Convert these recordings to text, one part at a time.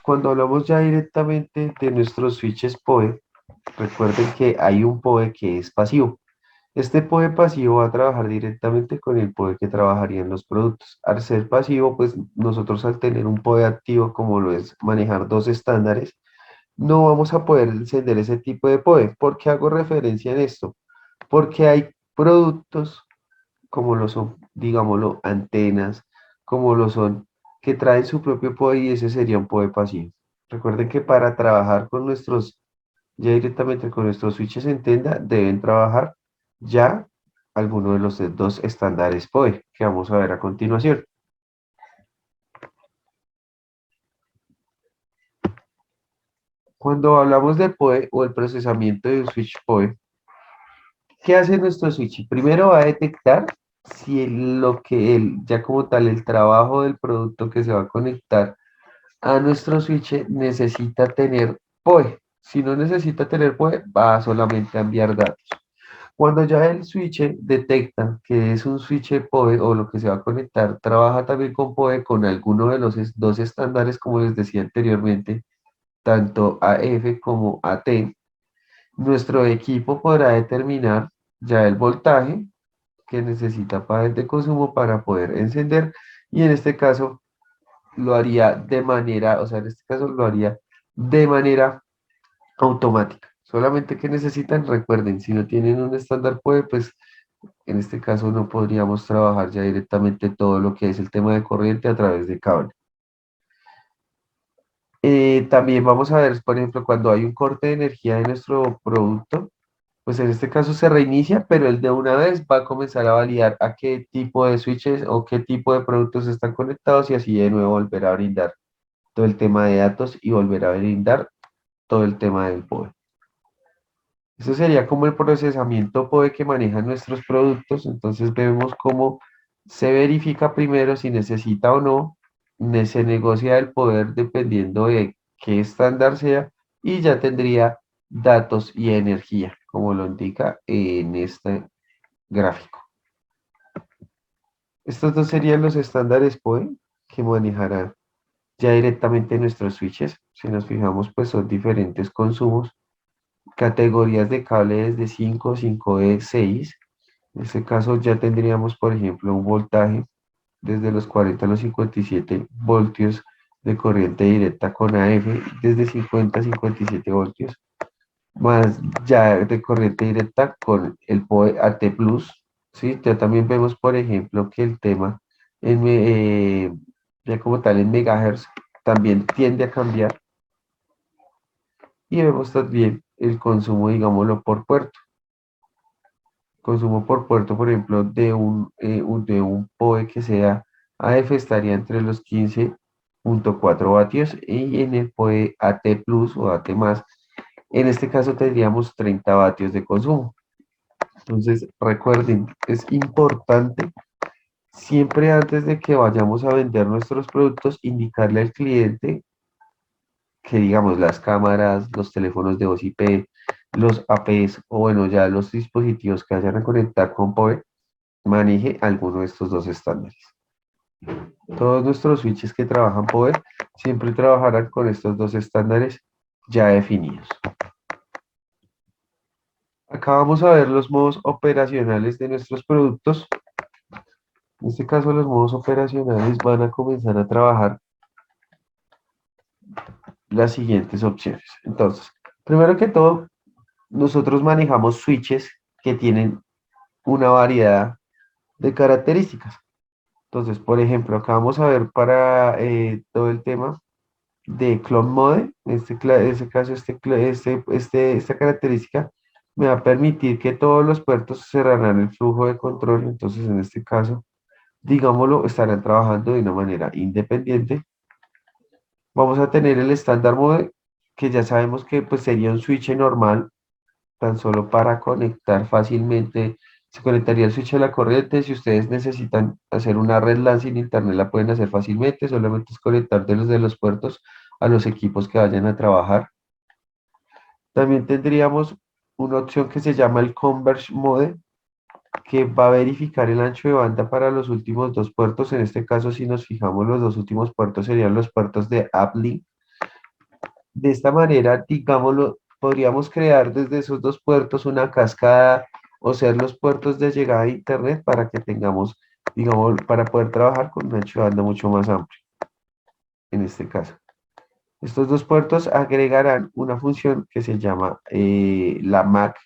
Cuando hablamos ya directamente de nuestros switches PoE, recuerden que hay un PoE que es pasivo. Este PoE pasivo va a trabajar directamente con el PoE que trabajaría en los productos. Al ser pasivo, pues nosotros al tener un PoE activo, como lo es manejar dos estándares, no vamos a poder encender ese tipo de PoE. ¿Por qué hago referencia en esto? Porque hay productos como lo son, digámoslo, antenas, como lo son, que traen su propio PoE y ese sería un PoE pasivo. Recuerden que para trabajar con nuestros, ya directamente con nuestros switches en tienda, deben trabajar ya alguno de los dos estándares PoE que vamos a ver a continuación. Cuando hablamos de PoE o el procesamiento de un switch PoE, ¿qué hace nuestro switch? Primero va a detectar si lo que ya como tal, el trabajo del producto que se va a conectar a nuestro switch necesita tener PoE. Si no necesita tener PoE, va solamente a enviar datos. Cuando ya el switch detecta que es un switch PoE o lo que se va a conectar, trabaja también con PoE con alguno de los dos estándares, como les decía anteriormente, tanto AF como AT. Nuestro equipo podrá determinar ya el voltaje que necesita para el de consumo para poder encender y en este caso lo haría de manera, o sea, en este caso lo haría de manera automática. Solamente que necesitan, recuerden, si no tienen un estándar PoE, pues en este caso no podríamos trabajar ya directamente todo lo que es el tema de corriente a través de cable. También vamos a ver, por ejemplo, cuando hay un corte de energía de nuestro producto, pues en este caso se reinicia, pero él de una vez va a comenzar a validar a qué tipo de switches o qué tipo de productos están conectados y así de nuevo volver a brindar todo el tema de datos y volver a brindar todo el tema del PoE. Eso sería como el procesamiento PoE que manejan nuestros productos. Entonces vemos cómo se verifica primero si necesita o no, se negocia el poder dependiendo de qué estándar sea y ya tendría datos y energía, como lo indica en este gráfico. Estos dos serían los estándares PoE que manejarán ya directamente nuestros switches. Si nos fijamos, pues son diferentes consumos, categorías de cable desde 5, 5E, 6. En este caso ya tendríamos, por ejemplo, un voltaje desde los 40 a los 57 voltios de corriente directa con AF, desde 50 a 57 voltios, más ya de corriente directa con el PoE AT Plus, ¿sí? Ya también vemos, por ejemplo, que el tema en, ya como tal en megahertz también tiende a cambiar y vemos también el consumo, digámoslo, por puerto. Consumo por puerto, por ejemplo, de un PoE que sea AF estaría entre los 15.4 vatios y en el PoE AT Plus o AT más, en este caso tendríamos 30 vatios de consumo. Entonces, recuerden, es importante siempre antes de que vayamos a vender nuestros productos, indicarle al cliente que digamos las cámaras, los teléfonos de voz IP, los APs o bueno, ya los dispositivos que vayan a conectar con PoE maneje alguno de estos dos estándares. Todos nuestros switches que trabajan PoE siempre trabajarán con estos dos estándares ya definidos. Acá vamos a ver los modos operacionales de nuestros productos. En este caso, los modos operacionales van a comenzar a trabajar las siguientes opciones. Entonces, primero que todo, nosotros manejamos switches que tienen una variedad de características. Entonces, por ejemplo, acá vamos a ver para todo el tema de clone mode, en este caso, esta característica me va a permitir que todos los puertos cerrarán el flujo de control. Entonces, en este caso, digámoslo, estarán trabajando de una manera independiente. Vamos a tener el estándar mode, que ya sabemos que pues, sería un switch normal, tan solo para conectar fácilmente. Se conectaría el switch a la corriente. Si ustedes necesitan hacer una red LAN sin internet, la pueden hacer fácilmente. Solamente es conectar de los puertos a los equipos que vayan a trabajar. También tendríamos una opción que se llama el Converge Mode, que va a verificar el ancho de banda para los últimos dos puertos. En este caso, si nos fijamos, los dos últimos puertos serían los puertos de uplink. De esta manera, digámoslo, podríamos crear desde esos dos puertos una cascada o ser los puertos de llegada a Internet para que tengamos, digamos, para poder trabajar con un ancho de banda mucho más amplio en este caso. Estos dos puertos agregarán una función que se llama la MAC,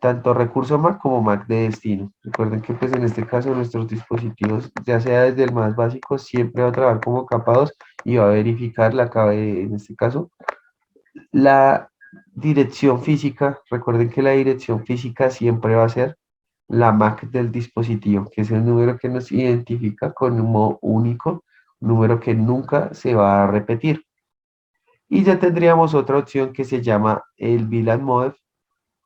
tanto recurso MAC como MAC de destino. Recuerden que pues en este caso nuestros dispositivos, ya sea desde el más básico, siempre va a trabajar como capa 2 y va a verificar la clave, en este caso, la dirección física. Recuerden que la dirección física siempre va a ser la MAC del dispositivo, que es el número que nos identifica con un modo único, un número que nunca se va a repetir. Y ya tendríamos otra opción que se llama el VLAN Mode.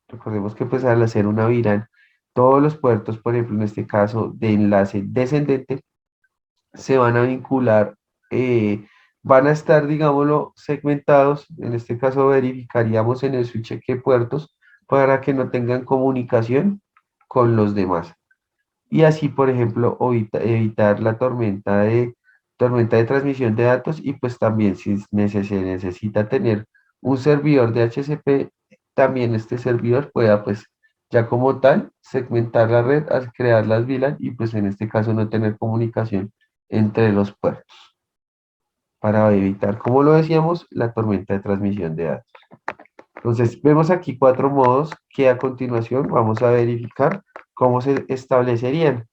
Recordemos que pues al hacer una VLAN, todos los puertos, por ejemplo, en este caso de enlace descendente, se van a vincular, van a estar, digámoslo, segmentados. En este caso verificaríamos en el switch qué puertos para que no tengan comunicación con los demás. Y así, por ejemplo, evitar la tormenta de transmisión de datos y pues también si se necesita tener un servidor de HCP, también este servidor pueda pues ya como tal segmentar la red al crear las VLAN y pues en este caso no tener comunicación entre los puertos para evitar, como lo decíamos, la tormenta de transmisión de datos. Entonces, vemos aquí cuatro modos que a continuación vamos a verificar cómo se establecerían.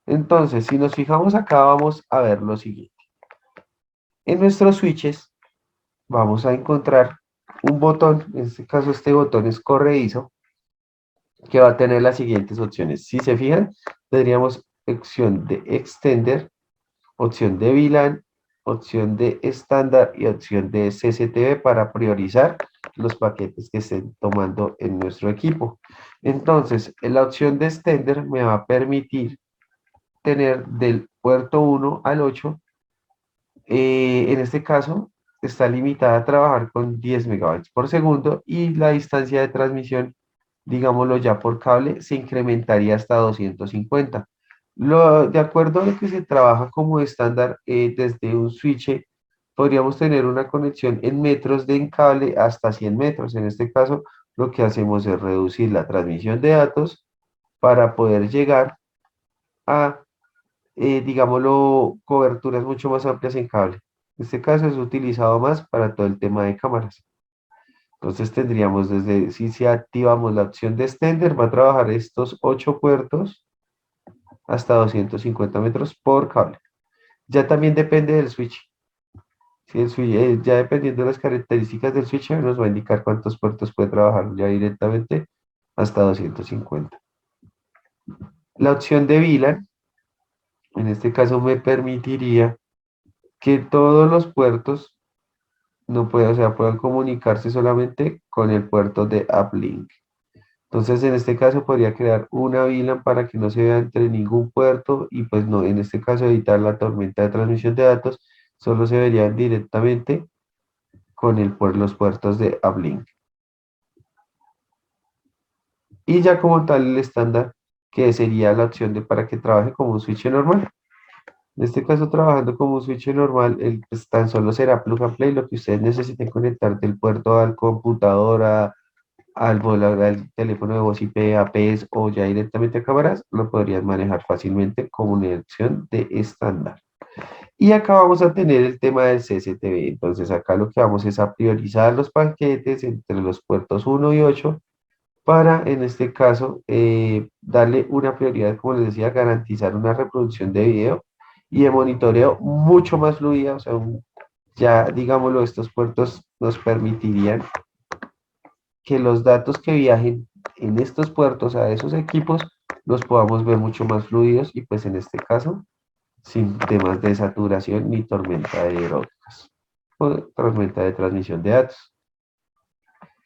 Entonces, si nos fijamos acá, vamos a ver lo siguiente. En nuestros switches vamos a encontrar un botón, en este caso este botón es corredizo, que va a tener las siguientes opciones. Si se fijan, tendríamos opción de extender, opción de VLAN, opción de estándar y opción de CCTV para priorizar los paquetes que estén tomando en nuestro equipo. Entonces, la opción de extender me va a permitir tener del puerto 1 al 8, en este caso está limitada a trabajar con 10 megabytes por segundo y la distancia de transmisión, digámoslo ya por cable, se incrementaría hasta 250. De acuerdo a lo que se trabaja como estándar, desde un switch, podríamos tener una conexión en metros de en cable hasta 100 metros. En este caso, lo que hacemos es reducir la transmisión de datos para poder llegar a, digámoslo, coberturas mucho más amplias en cable. En este caso es utilizado más para todo el tema de cámaras. Entonces tendríamos desde, si activamos la opción de extender, va a trabajar estos 8 puertos hasta 250 metros por cable. Ya también depende del switch. Si el switch, ya dependiendo de las características del switch, nos va a indicar cuántos puertos puede trabajar ya directamente hasta 250. La opción de VLAN, en este caso me permitiría que todos los puertos no puedan, o sea, puedan comunicarse solamente con el puerto de uplink. Entonces, en este caso podría crear una VLAN para que no se vea entre ningún puerto y pues no, en este caso evitar la tormenta de transmisión de datos, solo se verían directamente con los puertos de uplink. Y ya como tal el estándar, que sería la opción de para que trabaje como un switch normal. En este caso, trabajando como un switch normal, pues, tan solo será plug and play, lo que ustedes necesiten conectar del puerto al computador, al teléfono de voz IP, APS o ya directamente a cámaras, lo podrías manejar fácilmente como una opción de estándar. Y acá vamos a tener el tema del CCTV. Entonces acá lo que vamos es a priorizar los paquetes entre los puertos 1 y 8 para, en este caso, darle una prioridad, como les decía, garantizar una reproducción de video y de monitoreo mucho más fluida. O sea, ya digámoslo, estos puertos nos permitirían que los datos que viajen en estos puertos a esos equipos los podamos ver mucho más fluidos y pues en este caso sin temas de saturación ni tormenta de broadcast o tormenta de transmisión de datos.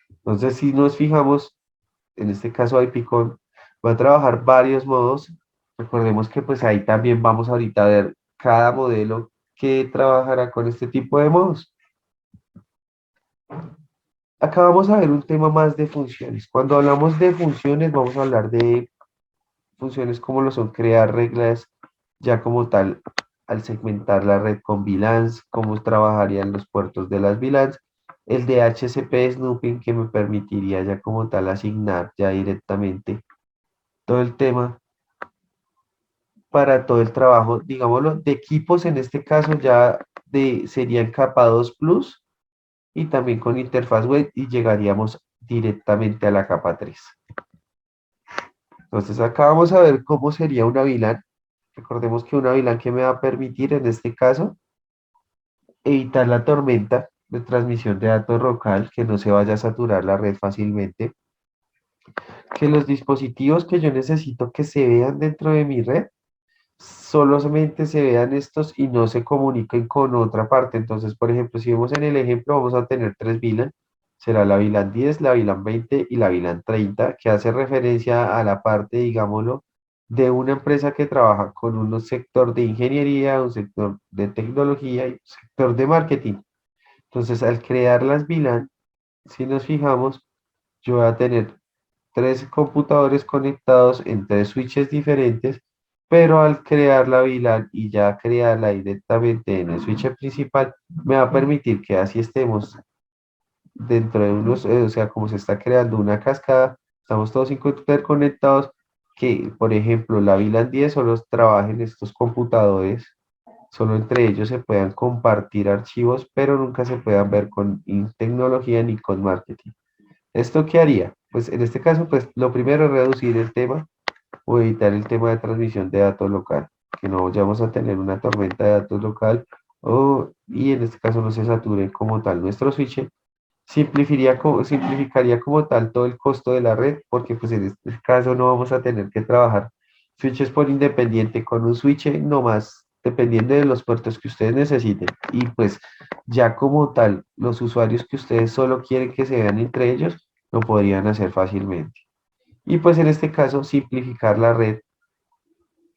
Entonces si nos fijamos, en este caso IPCON va a trabajar varios modos. Recordemos que pues ahí también vamos ahorita a ver cada modelo que trabajará con este tipo de modos. Acá vamos a ver un tema más de funciones. Cuando hablamos de funciones, vamos a hablar de funciones como lo son crear reglas, ya como tal, al segmentar la red con VLANs, cómo trabajarían los puertos de las VLANs, el de HCP Snooping que me permitiría ya como tal asignar ya directamente todo el tema para todo el trabajo, digámoslo, de equipos en este caso ya serían capa 2 Plus y también con interfaz web y llegaríamos directamente a la capa 3. Entonces acá vamos a ver cómo sería una VLAN. Recordemos que una VLAN que me va a permitir en este caso evitar la tormenta de transmisión de datos local, que no se vaya a saturar la red fácilmente, que los dispositivos que yo necesito que se vean dentro de mi red solamente se vean estos y no se comuniquen con otra parte. Entonces, por ejemplo, si vemos en el ejemplo, vamos a tener tres VLAN. Será la VLAN 10, la VLAN 20 y la VLAN 30, que hace referencia a la parte, digámoslo, de una empresa que trabaja con un sector de ingeniería, un sector de tecnología y un sector de marketing. Entonces, al crear las VLAN, si nos fijamos, yo voy a tener tres computadores conectados en tres switches diferentes, pero al crear la VLAN y ya crearla directamente en el switch principal, me va a permitir que así estemos dentro de unos, o sea, como se está creando una cascada, estamos todos interconectados, que por ejemplo la VLAN 10 solo trabajen estos computadores, solo entre ellos se puedan compartir archivos, pero nunca se puedan ver con tecnología ni con marketing. ¿Esto qué haría? Pues en este caso, pues lo primero es reducir el tema o evitar el tema de transmisión de datos local, que no vayamos a tener una tormenta de datos local y en este caso no se sature como tal nuestro switch. Simplificaría como tal todo el costo de la red, porque pues en este caso no vamos a tener que trabajar switches por independiente con un switch nomás, dependiendo de los puertos que ustedes necesiten. Y pues ya como tal, los usuarios que ustedes solo quieren que se vean entre ellos, lo podrían hacer fácilmente. Y pues en este caso, simplificar la red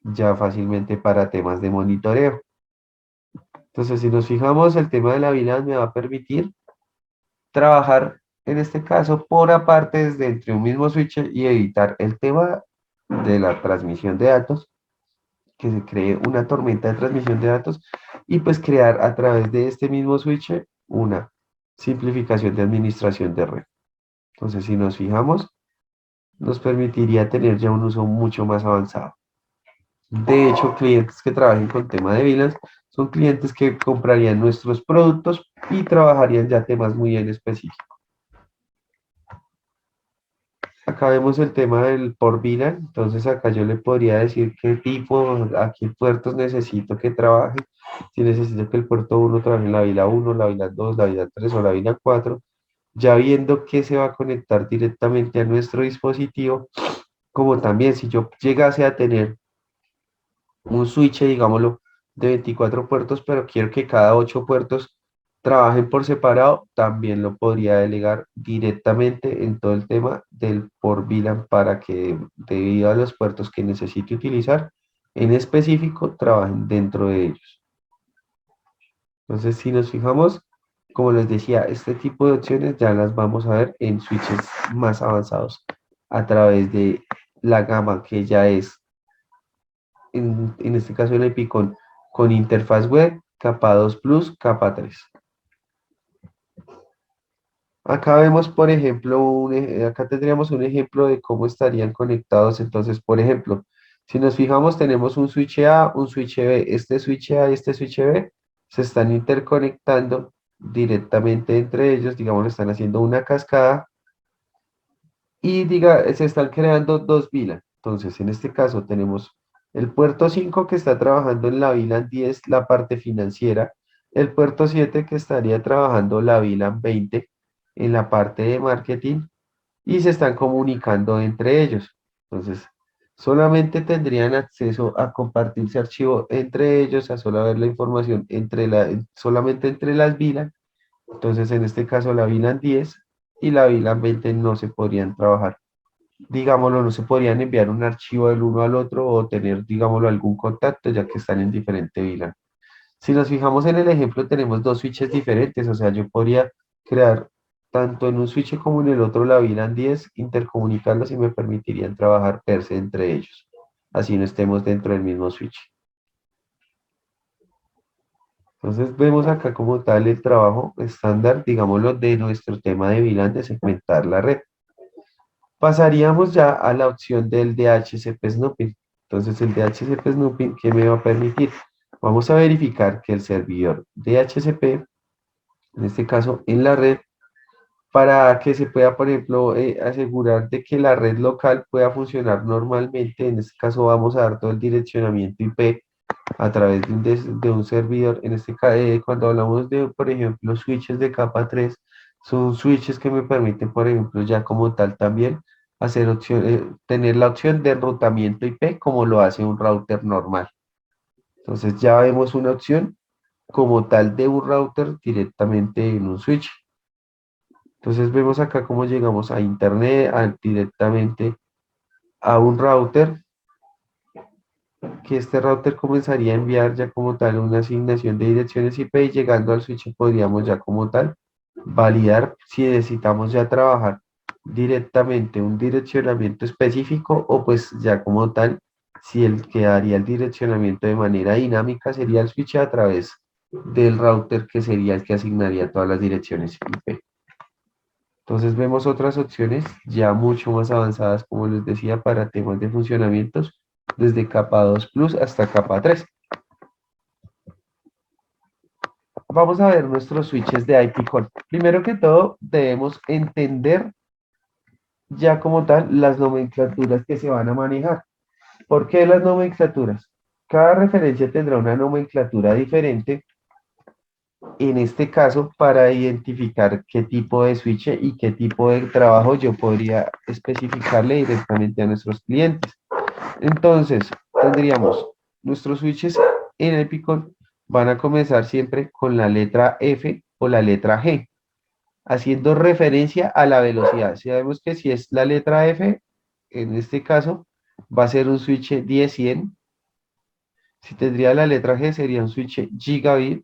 ya fácilmente para temas de monitoreo. Entonces, si nos fijamos, el tema de la VLAN me va a permitir trabajar, en este caso, por apartes de entre un mismo switch y evitar el tema de la transmisión de datos, que se cree una tormenta de transmisión de datos y pues crear a través de este mismo switch una simplificación de administración de red. Entonces, si nos fijamos, nos permitiría tener ya un uso mucho más avanzado. De hecho, clientes que trabajen con tema de VLANs son clientes que comprarían nuestros productos y trabajarían ya temas muy en específico. Acá vemos el tema del por VLAN, entonces acá yo le podría decir qué tipo, a qué puertos necesito que trabaje. Si necesito que el puerto uno trabaje en la VLAN 1, la VLAN 2, la VLAN 3 o la VLAN 4, ya viendo que se va a conectar directamente a nuestro dispositivo, como también si yo llegase a tener un switch, digámoslo, de 24 puertos, pero quiero que cada 8 puertos trabajen por separado, también lo podría delegar directamente en todo el tema del por VLAN para que debido a los puertos que necesite utilizar, en específico, trabajen dentro de ellos. Entonces, si nos fijamos, como les decía, este tipo de opciones ya las vamos a ver en switches más avanzados a través de la gama que ya es en este caso el Epicon, con interfaz web, capa 2 Plus, capa 3. Acá vemos, por ejemplo, acá tendríamos un ejemplo de cómo estarían conectados. Entonces, por ejemplo, si nos fijamos, tenemos un switch A, un switch B. Este switch A y este switch B se están interconectando directamente entre ellos, digamos, están haciendo una cascada y se están creando dos VLAN. Entonces, en este caso tenemos el puerto 5 que está trabajando en la VLAN 10, la parte financiera, el puerto 7 que estaría trabajando la VLAN 20 en la parte de marketing y se están comunicando entre ellos. Entonces, solamente tendrían acceso a compartirse archivo entre ellos, a solo ver la información solamente entre las VLAN. Entonces, en este caso, la VLAN 10 y la VLAN 20 no se podrían trabajar. Digámoslo, no se podrían enviar un archivo del uno al otro o tener, digámoslo, algún contacto, ya que están en diferente VLAN. Si nos fijamos en el ejemplo, tenemos dos switches diferentes, o sea, yo podría crear tanto en un switch como en el otro la VLAN 10, intercomunicarlos y me permitirían trabajar per se entre ellos. Así no estemos dentro del mismo switch. Entonces vemos acá como tal el trabajo estándar, digámoslo, de nuestro tema de VLAN de segmentar la red. Pasaríamos ya a la opción del DHCP Snooping. Entonces el DHCP Snooping, ¿qué me va a permitir? Vamos a verificar que el servidor DHCP, en este caso en la red, para que se pueda, por ejemplo, asegurar de que la red local pueda funcionar normalmente. En este caso vamos a dar todo el direccionamiento IP a través de un servidor. En este caso, cuando hablamos de, por ejemplo, switches de capa 3, son switches que me permiten, por ejemplo, ya como tal también hacer tener la opción de enrutamiento IP como lo hace un router normal. Entonces ya vemos una opción como tal de un router directamente en un switch. Entonces vemos acá cómo llegamos a internet, directamente a un router, que este router comenzaría a enviar ya como tal una asignación de direcciones IP y llegando al switch podríamos ya como tal validar si necesitamos ya trabajar directamente un direccionamiento específico o pues ya como tal si el que daría el direccionamiento de manera dinámica sería el switch a través del router que sería el que asignaría todas las direcciones IP. Entonces vemos otras opciones ya mucho más avanzadas, como les decía, para temas de funcionamientos, desde capa 2 Plus hasta capa 3. Vamos a ver nuestros switches de IP core. Primero que todo, debemos entender ya como tal las nomenclaturas que se van a manejar. ¿Por qué las nomenclaturas? Cada referencia tendrá una nomenclatura diferente, en este caso para identificar qué tipo de switch y qué tipo de trabajo yo podría especificarle directamente a nuestros clientes. Entonces, tendríamos nuestros switches en el picón van a comenzar siempre con la letra F o la letra G, haciendo referencia a la velocidad. Sabemos que si es la letra F, en este caso, va a ser un switch 10-100. Si tendría la letra G, sería un switch gigabit.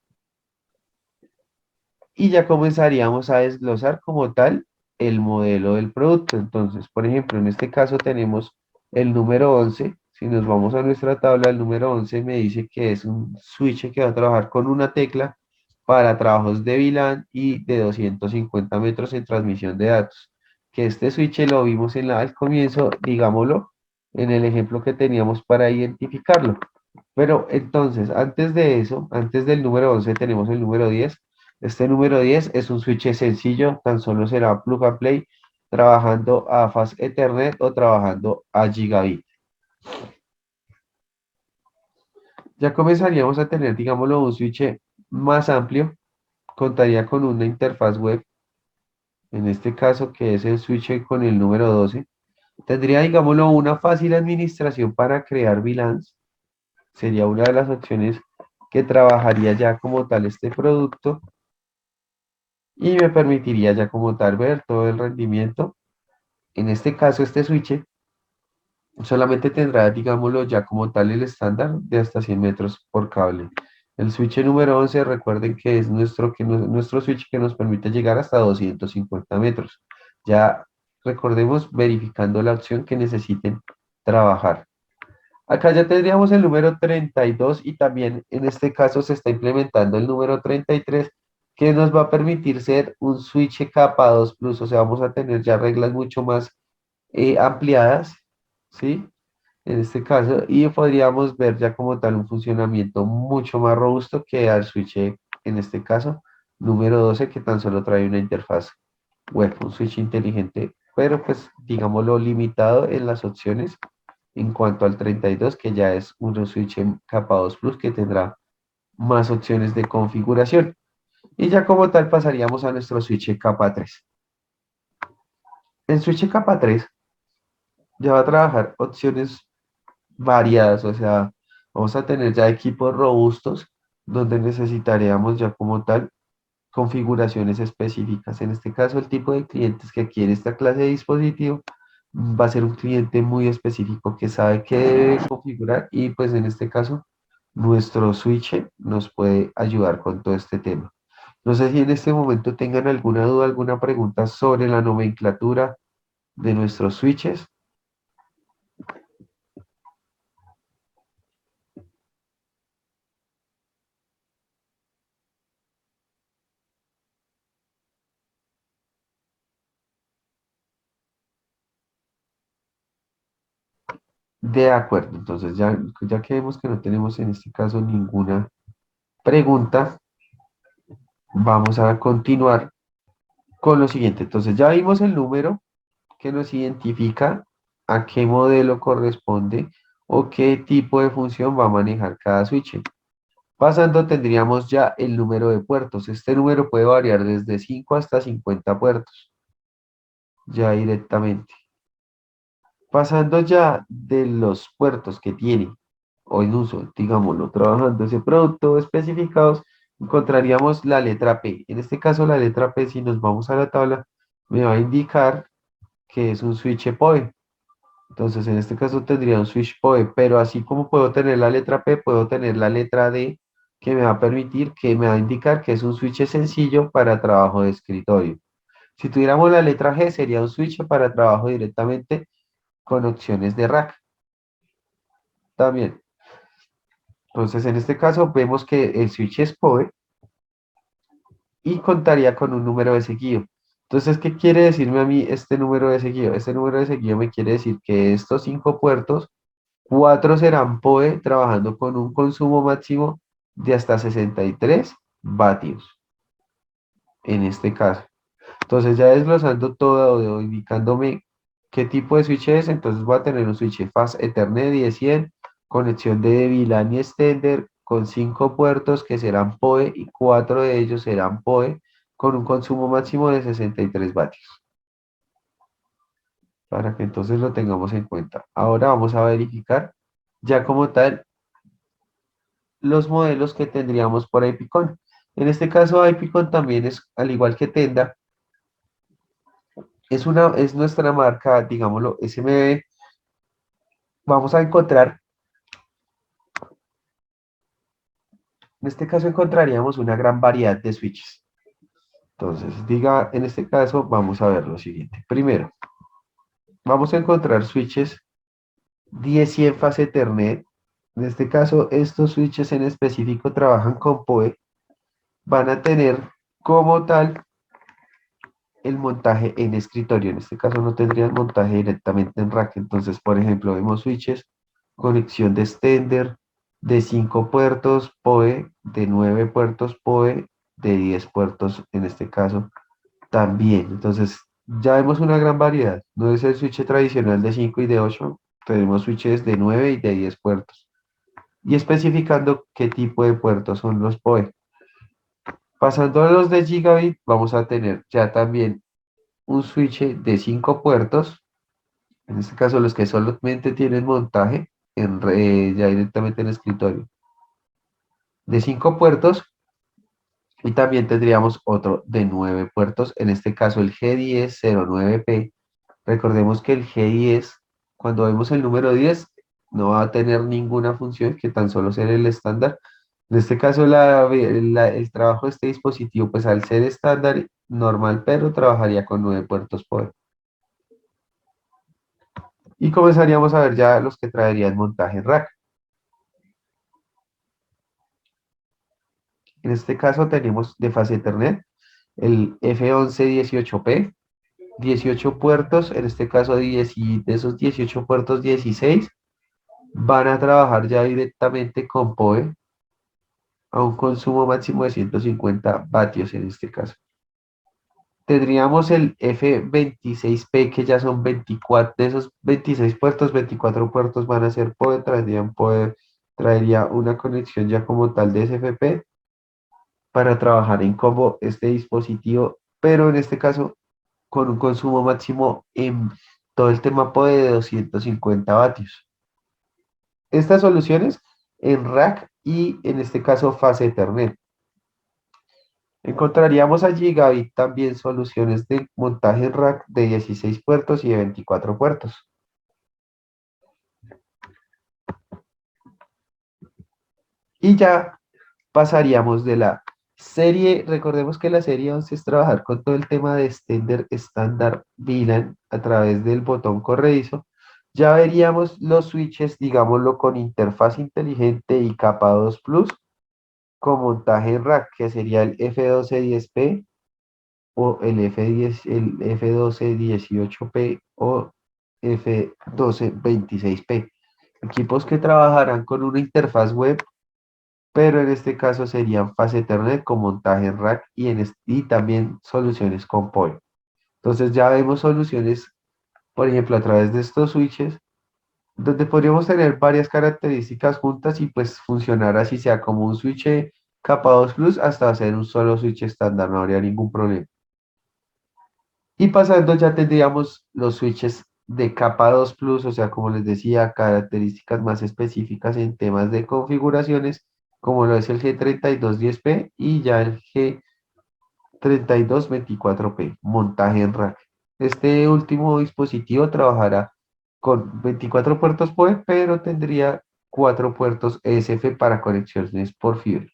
Y ya comenzaríamos a desglosar como tal el modelo del producto. Entonces, por ejemplo, en este caso tenemos el número 11. Si nos vamos a nuestra tabla, el número 11 me dice que es un switch que va a trabajar con una tecla para trabajos de VLAN y de 250 metros en transmisión de datos. Que este switch lo vimos al comienzo, digámoslo, en el ejemplo que teníamos para identificarlo. Pero entonces, antes de eso, antes del número 11 tenemos el número 10. Este número 10 es un switch sencillo, tan solo será plug and play, trabajando a Fast Ethernet o trabajando a Gigabit. Ya comenzaríamos a tener, digámoslo, un switch más amplio, contaría con una interfaz web, en este caso que es el switch con el número 12. Tendría, digámoslo, una fácil administración para crear VLANs, sería una de las opciones que trabajaría ya como tal este producto y me permitiría ya como tal ver todo el rendimiento. En este caso, este switch solamente tendrá, digámoslo, ya como tal el estándar de hasta 100 metros por cable. El switch número 11 recuerden que es nuestro switch que nos permite llegar hasta 250 metros. Ya recordemos verificando la opción que necesiten trabajar. Acá ya tendríamos el número 32 y también en este caso se está implementando el número 33 que nos va a permitir ser un switch capa 2 Plus, o sea, vamos a tener ya reglas mucho más ampliadas, ¿sí? En este caso, y podríamos ver ya como tal un funcionamiento mucho más robusto que al switch, en este caso, número 12 que tan solo trae una interfaz web, un switch inteligente, pero pues digámoslo limitado en las opciones en cuanto al 32 que ya es un switch en capa 2 Plus que tendrá más opciones de configuración. Y ya como tal pasaríamos a nuestro switch capa 3. El switch capa 3 ya va a trabajar opciones variadas, o sea, vamos a tener ya equipos robustos donde necesitaríamos ya como tal configuraciones específicas. En este caso, el tipo de clientes que quiere esta clase de dispositivo va a ser un cliente muy específico que sabe qué debe configurar y pues en este caso nuestro switch nos puede ayudar con todo este tema. No sé si en este momento tengan alguna duda, alguna pregunta sobre la nomenclatura de nuestros switches. De acuerdo, entonces ya que vemos que no tenemos en este caso ninguna pregunta, vamos a continuar con lo siguiente. Entonces ya vimos el número que nos identifica a qué modelo corresponde o qué tipo de función va a manejar cada switch. Pasando tendríamos ya el número de puertos. Este número puede variar desde 5 hasta 50 puertos, ya directamente. Pasando ya de los puertos que tiene o en uso, digámoslo, trabajando ese producto especificados, encontraríamos la letra P. En este caso, la letra P, si nos vamos a la tabla, me va a indicar que es un switch PoE. Entonces, en este caso tendría un switch PoE, pero así como puedo tener la letra P, puedo tener la letra D, que me va a permitir, que me va a indicar que es un switch sencillo para trabajo de escritorio. Si tuviéramos la letra G, sería un switch para trabajo directamente con opciones de rack también. Entonces, en este caso, vemos que el switch es PoE y contaría con un número de seguido. Entonces, ¿qué quiere decirme a mí este número de seguido? Este número de seguido me quiere decir que estos 5 puertos, 4 serán PoE trabajando con un consumo máximo de hasta 63 vatios en este caso. Entonces ya desglosando todo o indicándome qué tipo de switch es, entonces voy a tener un switch Fast Ethernet 10-100, conexión de VLAN y extender con 5 puertos que serán PoE y 4 de ellos serán PoE con un consumo máximo de 63 vatios, para que entonces lo tengamos en cuenta. Ahora vamos a verificar ya como tal los modelos que tendríamos por Ipicon. En este caso, Ipicon también es, al igual que Tenda, es nuestra marca, digámoslo, SMB. Vamos a encontrar, en este caso encontraríamos una gran variedad de switches. Entonces, diga, en este caso vamos a ver lo siguiente. Primero, vamos a encontrar switches 10-100 fase Ethernet. En este caso, estos switches en específico trabajan con PoE. Van a tener como tal el montaje en escritorio. En este caso no tendría el montaje directamente en rack. Entonces, por ejemplo, vemos switches, conexión de extender de 5 puertos PoE, de 9 puertos PoE, de 10 puertos en este caso también. Entonces, ya vemos una gran variedad. No es el switch tradicional de 5 y de 8. Tenemos switches de 9 y de 10 puertos. Y especificando qué tipo de puertos son los PoE. Pasando a los de gigabit, vamos a tener ya también un switch de 5 puertos, en este caso los que solamente tienen montaje ya directamente en el escritorio, de 5 puertos, y también tendríamos otro de 9 puertos, en este caso el G1009P. Recordemos que el G10, cuando vemos el número 10, no va a tener ninguna función que tan solo ser el estándar. En este caso, el trabajo de este dispositivo, pues al ser estándar normal, pero trabajaría con 9 puertos por. Y comenzaríamos a ver ya los que traerían montaje rack. En este caso tenemos de fase Ethernet el F1118P, 18 puertos, en este caso 10 y de esos 18 puertos 16 van a trabajar ya directamente con PoE a un consumo máximo de 150 vatios en este caso. Tendríamos el F26P que ya son 24, de esos 26 puertos, 24 puertos van a ser PoE, traería una conexión ya como tal de SFP para trabajar en combo este dispositivo, pero en este caso con un consumo máximo en todo el tema PoE de 250 vatios. Estas soluciones en rack y en este caso fase Ethernet. Encontraríamos a Gigabit también soluciones de montaje en rack de 16 puertos y de 24 puertos. Y ya pasaríamos de la serie, recordemos que la serie 11 es trabajar con todo el tema de extender estándar VLAN a través del botón corredizo. Ya veríamos los switches, digámoslo, con interfaz inteligente y capa 2 Plus con montaje en rack, que sería el F1210P o el F10, el F1218P o F1226P. Equipos que trabajarán con una interfaz web, pero en este caso serían fase Ethernet con montaje en rack y también soluciones con POE. Entonces ya vemos soluciones, por ejemplo, a través de estos switches, donde podríamos tener varias características juntas y pues funcionar así sea como un switch capa 2 Plus hasta hacer un solo switch estándar, no habría ningún problema. Y pasando ya tendríamos los switches de capa 2 Plus, o sea, como les decía, características más específicas en temas de configuraciones, como lo es el G3210P y ya el G3224P, montaje en rack. Este último dispositivo trabajará con 24 puertos PoE, pero tendría 4 puertos ESF para conexiones por fibra.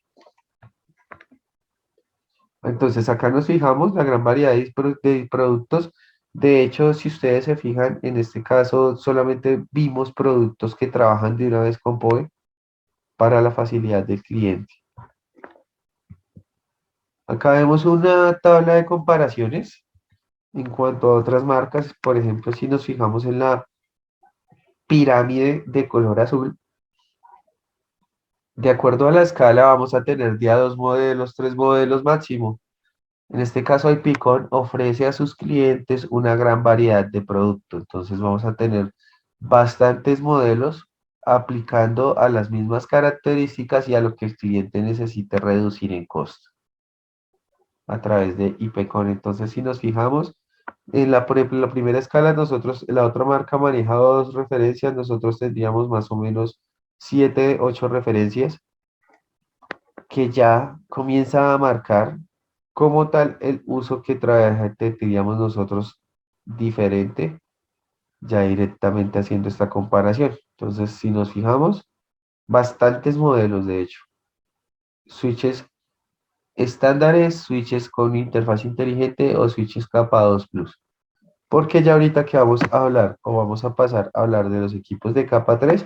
Entonces acá nos fijamos la gran variedad de productos. De hecho, si ustedes se fijan, en este caso solamente vimos productos que trabajan de una vez con PoE para la facilidad del cliente. Acá vemos una tabla de comparaciones en cuanto a otras marcas. Por ejemplo, si nos fijamos en la pirámide de color azul, de acuerdo a la escala vamos a tener ya dos modelos, tres modelos máximo. En este caso, Ipicon ofrece a sus clientes una gran variedad de productos. Entonces vamos a tener bastantes modelos aplicando a las mismas características y a lo que el cliente necesite reducir en costo a través de Ipicon. Entonces, si nos fijamos en por ejemplo, la primera escala, nosotros, la otra marca maneja dos referencias, nosotros tendríamos más o menos 7, 8 referencias que ya comienza a marcar como tal el uso que tendríamos nosotros diferente, ya directamente haciendo esta comparación. Entonces, si nos fijamos, bastantes modelos, de hecho, switches estándares, switches con interfaz inteligente o switches capa 2 Plus. Porque ya ahorita que vamos a hablar o vamos a pasar a hablar de los equipos de capa 3,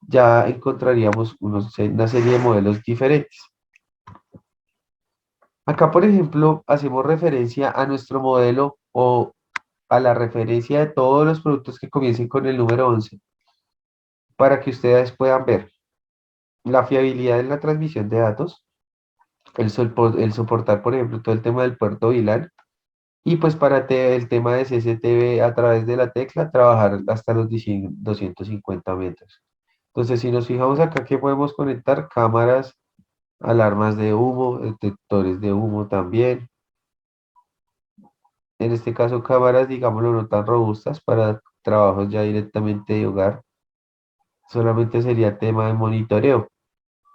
ya encontraríamos una serie de modelos diferentes. Acá, por ejemplo, hacemos referencia a nuestro modelo o a la referencia de todos los productos que comiencen con el número 11 para que ustedes puedan ver la fiabilidad en la transmisión de datos, el soportar, por ejemplo, todo el tema del puerto VLAN y pues para el tema de CCTV a través de la tecla, trabajar hasta los 250 metros. Entonces, si nos fijamos acá que podemos conectar cámaras, alarmas de humo, detectores de humo también. En este caso, cámaras, digámoslo, no tan robustas para trabajos ya directamente de hogar. Solamente sería tema de monitoreo.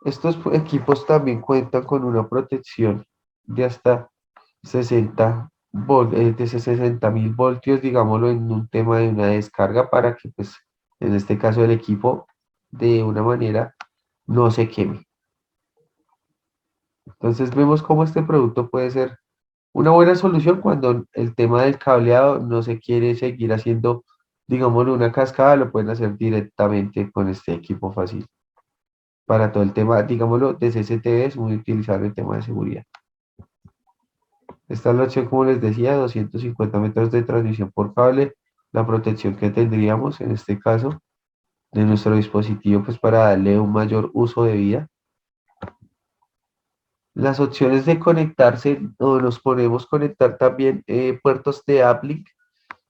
Estos equipos también cuentan con una protección de hasta 60.000 voltios, digámoslo, en un tema de una descarga para que, pues, en este caso, el equipo de una manera no se queme. Entonces, vemos cómo este producto puede ser una buena solución cuando el tema del cableado no se quiere seguir haciendo, digámoslo, una cascada, lo pueden hacer directamente con este equipo fácil. Para todo el tema, digámoslo, de CCTV es muy utilizado el tema de seguridad. Esta es la opción, como les decía, 250 metros de transmisión por cable, la protección que tendríamos en este caso de nuestro dispositivo, pues para darle un mayor uso de vida. Las opciones de conectarse, o nos podemos conectar también puertos de uplink.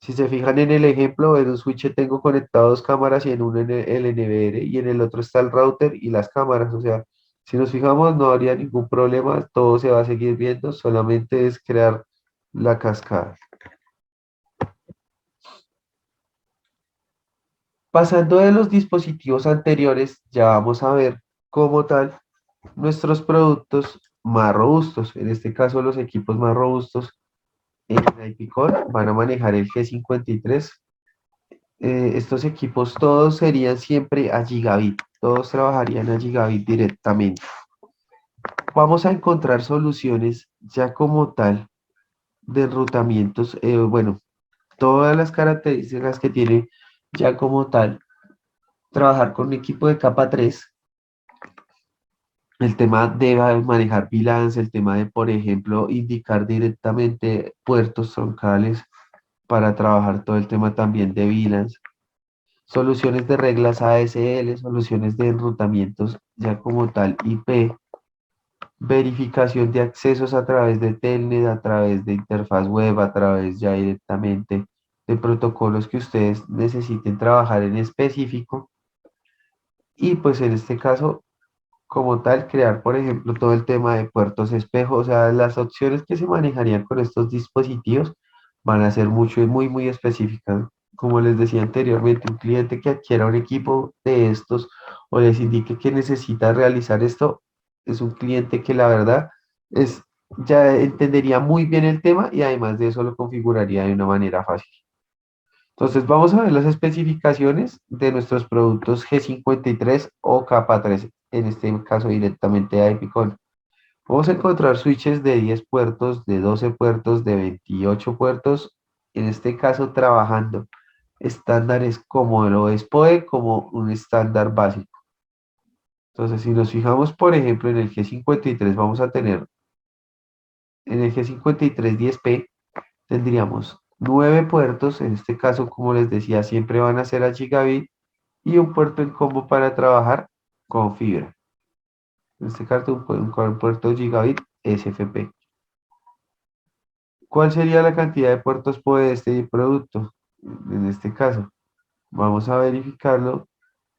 Si se fijan en el ejemplo, en un switch tengo conectadas dos cámaras y en uno el NVR y en el otro está el router y las cámaras. O sea, si nos fijamos no habría ningún problema, todo se va a seguir viendo, solamente es crear la cascada. Pasando de los dispositivos anteriores, ya vamos a ver como tal nuestros productos más robustos. En este caso, los equipos más robustos en IP Core van a manejar el G53. Estos equipos todos serían siempre a gigabit, todos trabajarían a gigabit directamente. Vamos a encontrar soluciones ya como tal de enrutamientos, bueno, todas las características que tiene ya como tal trabajar con un equipo de capa 3. El tema de manejar VLANs, el tema de, por ejemplo, indicar directamente puertos troncales para trabajar todo el tema también de VLANs. soluciones de reglas ASL, soluciones de enrutamientos ya como tal IP, verificación de accesos a través de Telnet, a través de interfaz web, a través ya directamente de protocolos que ustedes necesiten trabajar en específico. Y pues en este caso, como tal, crear, por ejemplo, todo el tema de puertos espejo, o sea, las opciones que se manejarían con estos dispositivos van a ser mucho y muy, muy específicas. Como les decía anteriormente, un cliente que adquiera un equipo de estos o les indique que necesita realizar esto, es un cliente que la verdad es, ya entendería muy bien el tema y además de eso lo configuraría de una manera fácil. Entonces vamos a ver las especificaciones de nuestros productos G53 o capa 3, en este caso directamente de Ipicon. Vamos a encontrar switches de 10 puertos, de 12 puertos, de 28 puertos, en este caso trabajando estándares como lo es PoE, como un estándar básico. Entonces si nos fijamos, por ejemplo, en el G53 vamos a tener, en el G53 10P tendríamos 9 puertos, en este caso, como les decía, siempre van a ser a gigabit y un puerto en combo para trabajar con fibra. En este caso, un puerto gigabit SFP. ¿Cuál sería la cantidad de puertos por este producto? En este caso, vamos a verificarlo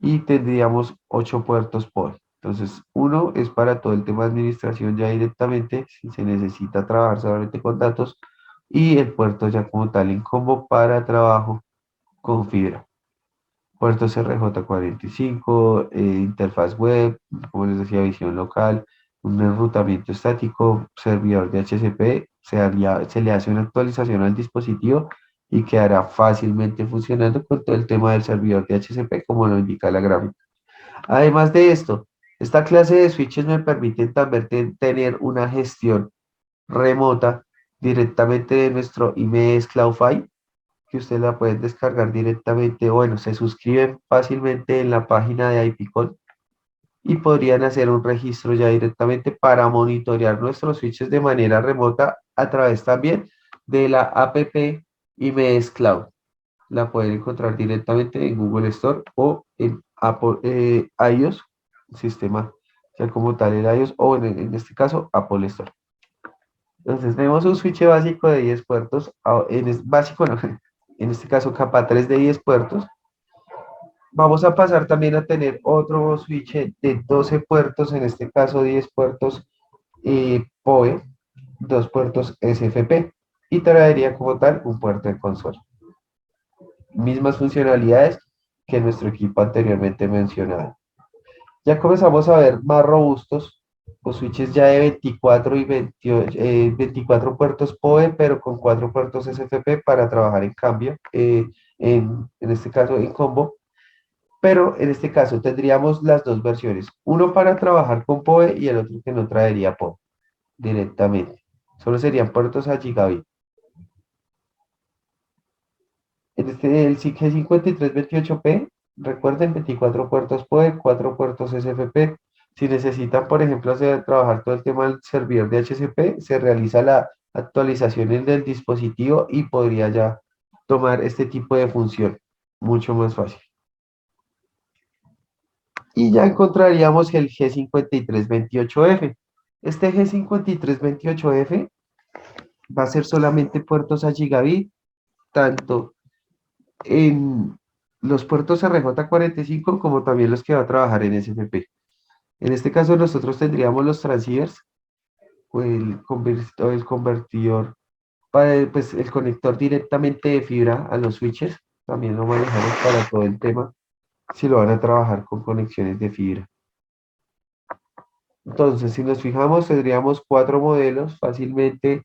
y tendríamos 8 puertos por. Entonces, uno es para todo el tema de administración ya directamente, si se necesita trabajar solamente con datos, y el puerto ya como tal en combo para trabajo con fibra. Puertos RJ45, interfaz web, como les decía, visión local, un enrutamiento estático, servidor de HCP, se le hace una actualización al dispositivo y quedará fácilmente funcionando con todo el tema del servidor de HCP, como lo indica la gráfica. Además de esto, esta clase de switches me permiten también tener una gestión remota directamente de nuestro IMS CloudFi que ustedes la pueden descargar directamente, bueno, se suscriben fácilmente en la página de IPCON y podrían hacer un registro ya directamente para monitorear nuestros switches de manera remota a través también de la app IMS Cloud. La pueden encontrar directamente en Google Store o en Apple, iOS, sistema ya como tal el iOS o en este caso Apple Store. Entonces tenemos un switch básico de 10 puertos, básico no, en este caso capa 3 de 10 puertos. Vamos a pasar también a tener otro switch de 12 puertos, en este caso 10 puertos PoE, 2 puertos SFP y traería como tal un puerto de consola. Mismas funcionalidades que nuestro equipo anteriormente mencionado. Ya comenzamos a ver más robustos, los switches ya de 24 y 28, 24 puertos PoE, pero con 4 puertos SFP para trabajar en cambio, en este caso en combo, pero en este caso tendríamos las dos versiones, uno para trabajar con PoE y el otro que no traería PoE directamente. Solo serían puertos a gigabit. En este, el G5328P, recuerden 24 puertos PoE, 4 puertos SFP. Si necesitan, por ejemplo, trabajar todo el tema del servidor de HCP, se realiza la actualización en el dispositivo y podría ya tomar este tipo de función mucho más fácil. Y ya encontraríamos el G5328F. Este G5328F va a ser solamente puertos a gigabit, tanto en los puertos RJ45 como también los que va a trabajar en SFP. En este caso nosotros tendríamos los transceivers o el convertidor, pues el conector directamente de fibra a los switches, también lo manejamos para todo el tema, si lo van a trabajar con conexiones de fibra. Entonces, si nos fijamos, tendríamos 4 modelos fácilmente,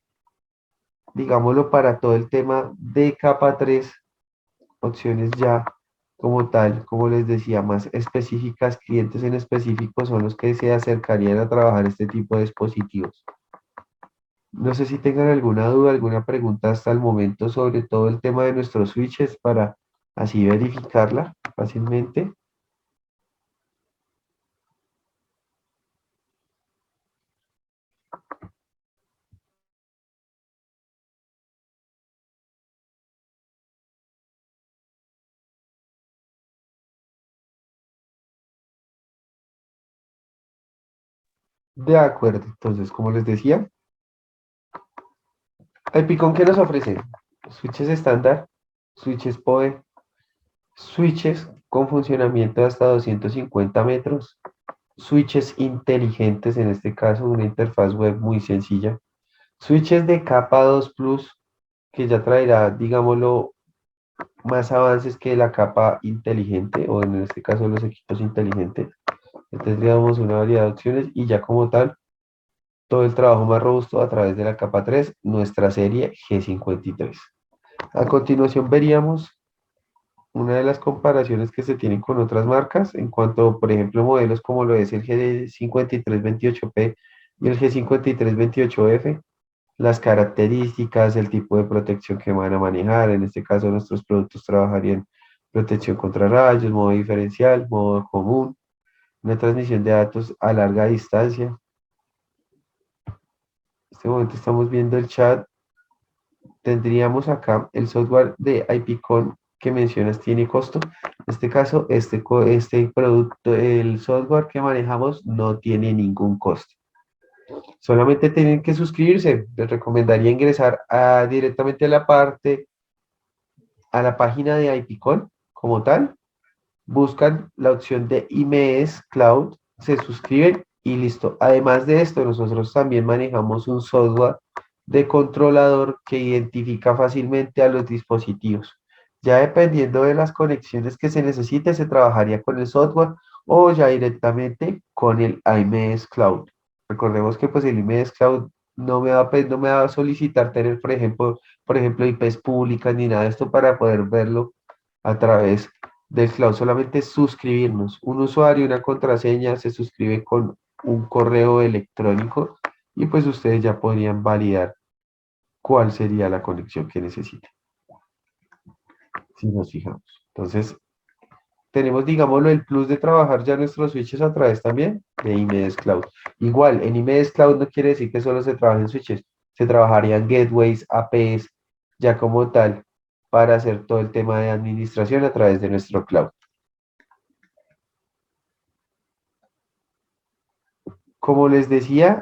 digámoslo, para todo el tema de capa 3 opciones ya como tal, como les decía, más específicas, clientes en específico son los que se acercarían a trabajar este tipo de dispositivos. No sé si tengan alguna duda, alguna pregunta hasta el momento sobre todo el tema de nuestros switches para así verificarla fácilmente. De acuerdo, entonces, como les decía, Epicon, ¿qué nos ofrece? Switches estándar, switches PoE, switches con funcionamiento de hasta 250 metros, switches inteligentes, en este caso una interfaz web muy sencilla, switches de capa 2 Plus, que ya traerá, digámoslo, más avances que la capa inteligente, o en este caso los equipos inteligentes. Tendríamos una variedad de opciones y ya como tal, todo el trabajo más robusto a través de la capa 3, nuestra serie G53. A continuación veríamos una de las comparaciones que se tienen con otras marcas en cuanto, por ejemplo, modelos como lo es el G5328P y el G5328F, las características, el tipo de protección que van a manejar. En este caso, nuestros productos trabajarían protección contra rayos, modo diferencial, modo común, una transmisión de datos a larga distancia. En este momento estamos viendo el chat. Tendríamos acá el software de IPCon que mencionas tiene costo. En este caso, este producto, el software que manejamos no tiene ningún costo. Solamente tienen que suscribirse. Les recomendaría ingresar directamente a la página de IPCon como tal. Buscan la opción de IMS Cloud, se suscriben y listo. Además de esto, nosotros también manejamos un software de controlador que identifica fácilmente a los dispositivos. Ya dependiendo de las conexiones que se necesite, se trabajaría con el software o ya directamente con el IMS Cloud. Recordemos que pues el IMS Cloud no me va a solicitar tener, por ejemplo, IPs públicas ni nada de esto para poder verlo a través del cloud. Solamente suscribirnos. Un usuario, una contraseña, se suscribe con un correo electrónico y pues ustedes ya podrían validar cuál sería la conexión que necesitan, si nos fijamos. Entonces, tenemos, digámoslo, el plus de trabajar ya nuestros switches a través también de Imedes Cloud. Igual, en Imedes Cloud no quiere decir que solo se trabajen switches, se trabajarían gateways, APs, ya como tal, para hacer todo el tema de administración a través de nuestro cloud. Como les decía,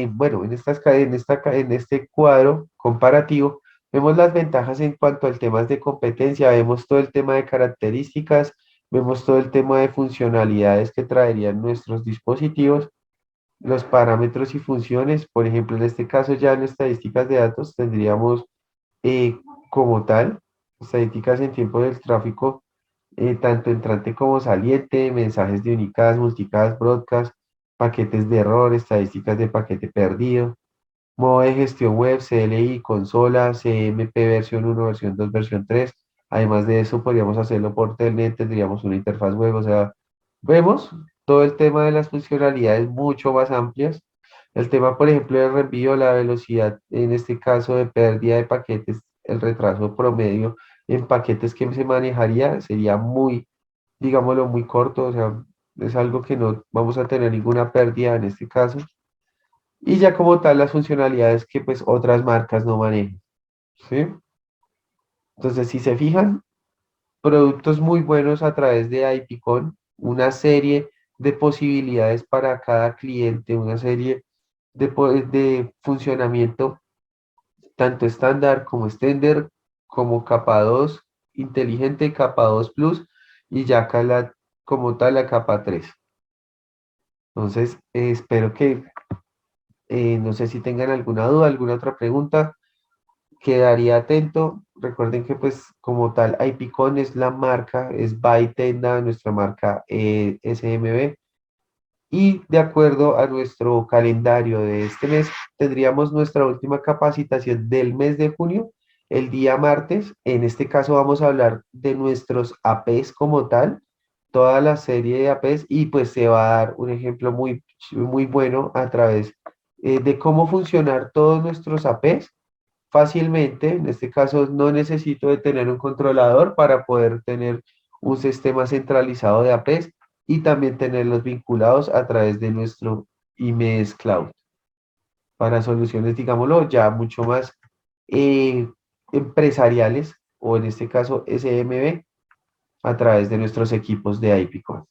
bueno, en este cuadro comparativo, vemos las ventajas en cuanto al temas de competencia, vemos todo el tema de características, vemos todo el tema de funcionalidades que traerían nuestros dispositivos, los parámetros y funciones. Por ejemplo, en este caso ya en estadísticas de datos tendríamos como tal, estadísticas en tiempo del tráfico, tanto entrante como saliente, mensajes de unicast, multicast, broadcast, paquetes de error, estadísticas de paquete perdido, modo de gestión web, CLI, consola, CMP versión 1, versión 2, versión 3. Además de eso, podríamos hacerlo por Telnet, tendríamos una interfaz web, o sea, vemos todo el tema de las funcionalidades mucho más amplias. El tema, por ejemplo, del reenvío, la velocidad, en este caso de pérdida de paquetes, el retraso promedio en paquetes que se manejaría sería muy, digámoslo, muy corto, o sea, es algo que no vamos a tener ninguna pérdida en este caso. Y ya como tal las funcionalidades que pues otras marcas no manejan, ¿sí? Entonces, si se fijan, productos muy buenos a través de IPCon, una serie de posibilidades para cada cliente, una serie de funcionamiento tanto estándar como extender, como capa 2 inteligente, capa 2 Plus y ya acá como tal la capa 3. Entonces, espero que, no sé si tengan alguna duda, alguna otra pregunta, quedaría atento. Recuerden que pues como tal IPCon es la marca, es By Tenda, nuestra marca SMB. Y de acuerdo a nuestro calendario de este mes, tendríamos nuestra última capacitación del mes de junio, el día martes. En este caso vamos a hablar de nuestros APs como tal, toda la serie de APs y pues se va a dar un ejemplo muy bueno a través de cómo funcionar todos nuestros APs fácilmente. En este caso no necesito de tener un controlador para poder tener un sistema centralizado de APs y también tenerlos vinculados a través de nuestro IMES Cloud para soluciones, digámoslo, ya mucho más eh, empresariales o en este caso SMB a través de nuestros equipos de IPCO.